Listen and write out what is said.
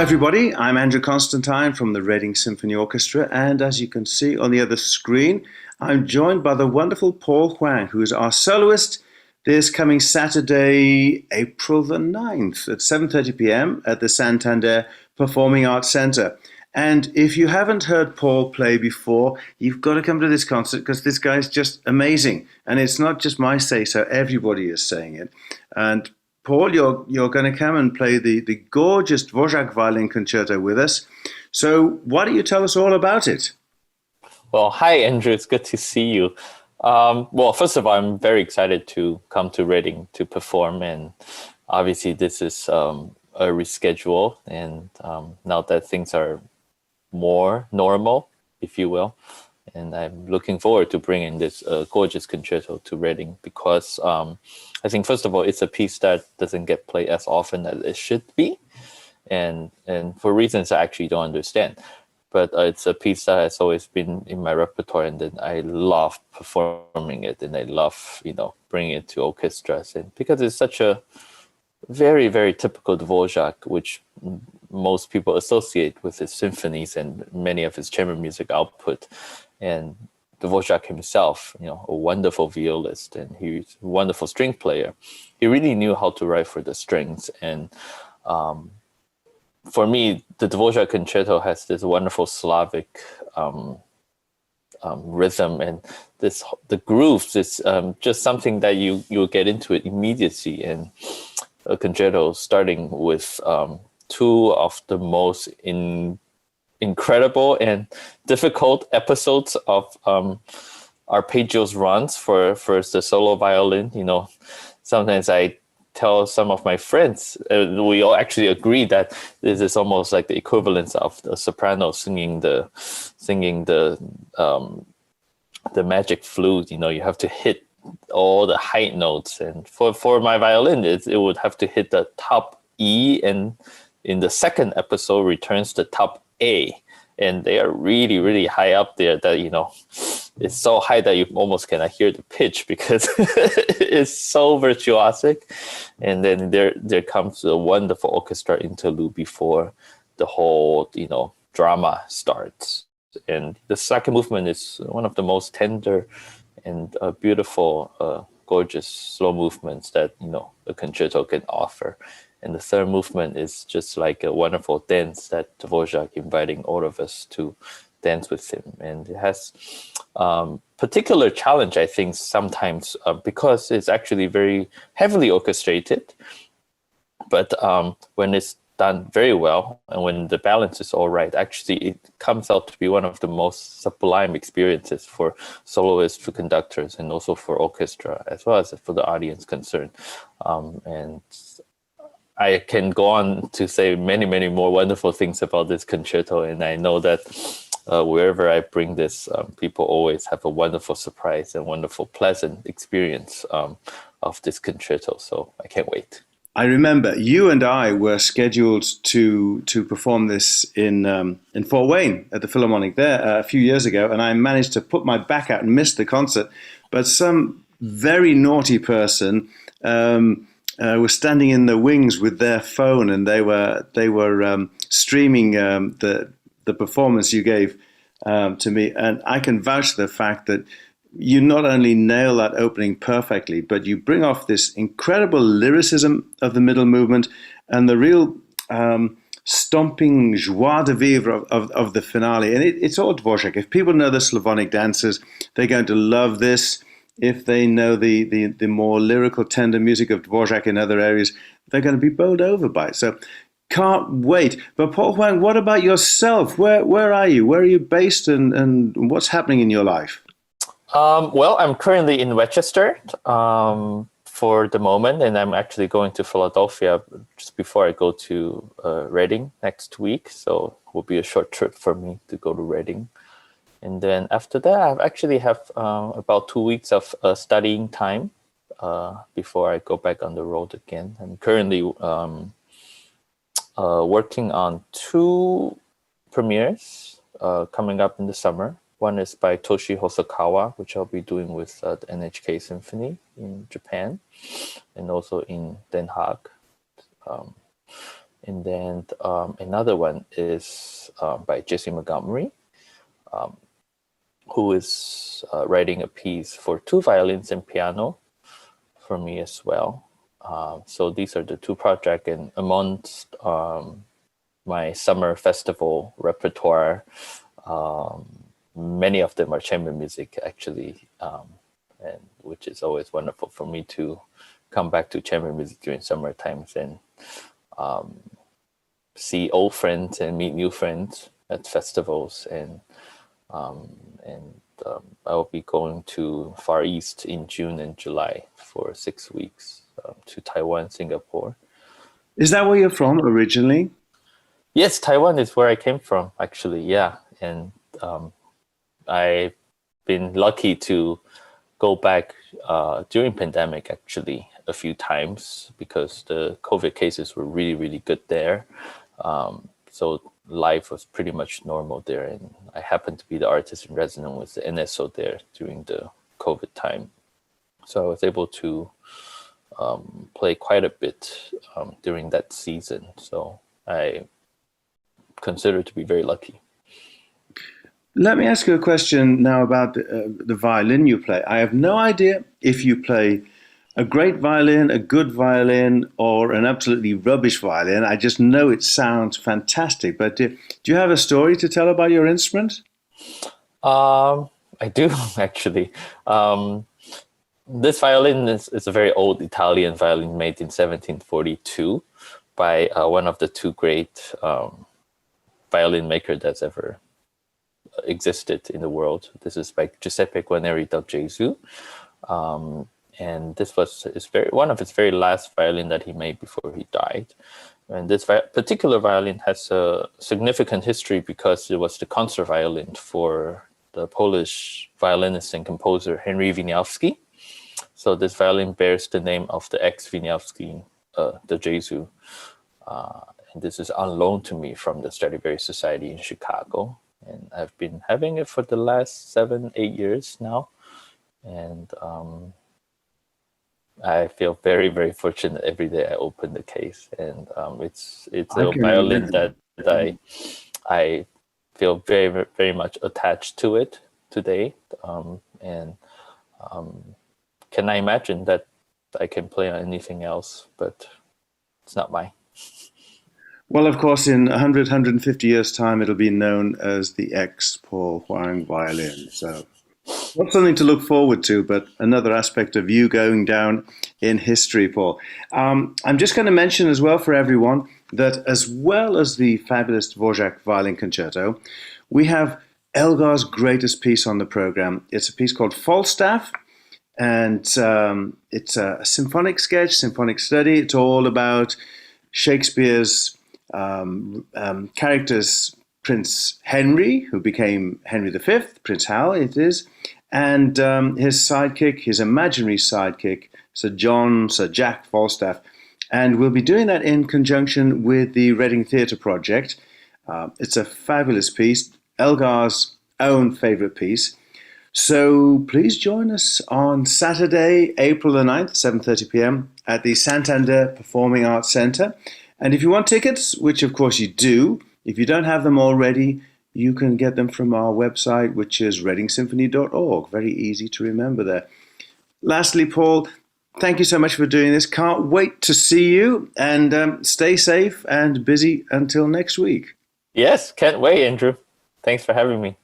everybody. I'm Andrew Constantine from the Reading Symphony Orchestra, and as you can see on the other screen, I'm joined by the wonderful Paul Huang, who is our soloist this coming Saturday, April the 9th at 7:30 p.m. at the Santander Performing Arts Centre. And if you haven't heard Paul play before, you've got to come to this concert because this guy's just amazing. And it's not just my say-so, everybody is saying it. And Paul, you're going to come and play the gorgeous Bojack violin concerto with us. So why don't you tell us all about it? Well, hi, Andrew. It's good to see you. Well, first of all, I'm very excited to come to Reading to perform. And obviously, this is a reschedule. And now that things are more normal, if you will, and I'm looking forward to bringing this gorgeous concerto to Reading because I think, first of all, it's a piece that doesn't get played as often as it should be, and for reasons I actually don't understand. But it's a piece that has always been in my repertoire, and then I love performing it, and I love, bringing it to orchestras, and because it's such a very, very typical Dvorak, which most people associate with his symphonies and many of his chamber music output. And Dvorak himself, a wonderful violist, and he's a wonderful string player. He really knew how to write for the strings. And for me, the Dvorak concerto has this wonderful Slavic rhythm, and the grooves is just something that you'll get into it immediately. And a concerto starting with two of the most incredible and difficult episodes of Arpeggio's runs for the solo violin. Sometimes I tell some of my friends, we all actually agree that this is almost like the equivalence of the soprano singing the magic flute. You have to hit all the high notes, and for my violin, it would have to hit the top E, and in the second episode returns the top A, and they are really, really high up there that it's so high that you almost cannot hear the pitch because it's so virtuosic. And then there comes a wonderful orchestra interlude before the whole drama starts. And the second movement is one of the most tender and beautiful, gorgeous slow movements that a concerto can offer. And the third movement is just like a wonderful dance that Dvorak inviting all of us to dance with him. And it has particular challenge, I think, sometimes because it's actually very heavily orchestrated. But when it's done very well, and when the balance is all right, actually it comes out to be one of the most sublime experiences for soloists, for conductors, and also for orchestra, as well as for the audience concerned. And I can go on to say many, many more wonderful things about this concerto, and I know that wherever I bring this, people always have a wonderful surprise and wonderful, pleasant experience of this concerto. So I can't wait. I remember you and I were scheduled to perform this in Fort Wayne at the Philharmonic there a few years ago, and I managed to put my back out and miss the concert. But some very naughty person was standing in the wings with their phone, and they were streaming the performance you gave to me, and I can vouch for the fact that you not only nail that opening perfectly, but you bring off this incredible lyricism of the middle movement and the real stomping joie de vivre of the finale. And it's all Dvorak. If people know the Slavonic dances, they're going to love this. If they know the more lyrical, tender music of Dvorak in other areas, they're going to be bowled over by it. So can't wait. But Paul Huang, what about yourself? Where are you? Where are you based, and what's happening in your life? Well, I'm currently in Rochester for the moment, and I'm actually going to Philadelphia just before I go to Reading next week. So it will be a short trip for me to go to Reading. And then after that, I actually have about 2 weeks of studying time before I go back on the road again. I'm currently working on 2 premieres coming up in the summer. One is by Toshi Hosokawa, which I'll be doing with the NHK Symphony in Japan and also in Den Haag. And then another one is by Jesse Montgomery, who is writing a piece for two violins and piano for me as well. So these are the two projects, and amongst my summer festival repertoire, many of them are chamber music actually, and which is always wonderful for me to come back to chamber music during summer times and see old friends and meet new friends at festivals. And I will be going to Far East in June and July for 6 weeks, to Taiwan, Singapore. Is that where you're from originally? Yes, Taiwan is where I came from, actually. Yeah, and I've been lucky to go back during pandemic actually a few times because the COVID cases were really, really good there. So life was pretty much normal there, and I happened to be the artist in residence with the NSO there during the COVID time. So I was able to play quite a bit during that season. So I consider to be very lucky. Let me ask you a question now about the violin you play. I have no idea if you play a great violin, a good violin, or an absolutely rubbish violin. I just know it sounds fantastic. But do you have a story to tell about your instrument? I do, actually. This violin is a very old Italian violin made in 1742 by one of the two great violin makers that's ever existed in the world. This is by Giuseppe Guarneri da Gesù. And this was one of his very last violin that he made before he died. And this particular violin has a significant history because it was the concert violin for the Polish violinist and composer Henry Wieniawski. So this violin bears the name of the ex-Wieniawski, da Gesù. And this is on loan to me from the Stradivarius Society in Chicago. And I've been having it for the last 7-8 years now. And I feel very, very fortunate every day I open the case. And it's a violin that I feel very, very much attached to it today. Can I imagine that I can play on anything else, but it's not mine. Well, of course, in 100, 150 years' time, it'll be known as the ex-Paul Huang violin. So not something to look forward to, but another aspect of you going down in history, Paul. I'm just going to mention as well for everyone that as well as the fabulous Bojack violin concerto, we have Elgar's greatest piece on the program. It's a piece called Falstaff, and it's a symphonic sketch, symphonic study. It's all about Shakespeare's characters, Prince Henry, who became Henry V, Prince Hal it is, and his sidekick, his imaginary sidekick, Sir Jack Falstaff. And we'll be doing that in conjunction with the Reading Theatre Project. It's a fabulous piece, Elgar's own favourite piece. So please join us on Saturday, April the 9th, 7:30 p.m. at the Santander Performing Arts Centre. And if you want tickets, which of course you do, if you don't have them already, you can get them from our website, which is readingsymphony.org. Very easy to remember there. Lastly, Paul, thank you so much for doing this. Can't wait to see you, and stay safe and busy until next week. Yes, can't wait, Andrew. Thanks for having me.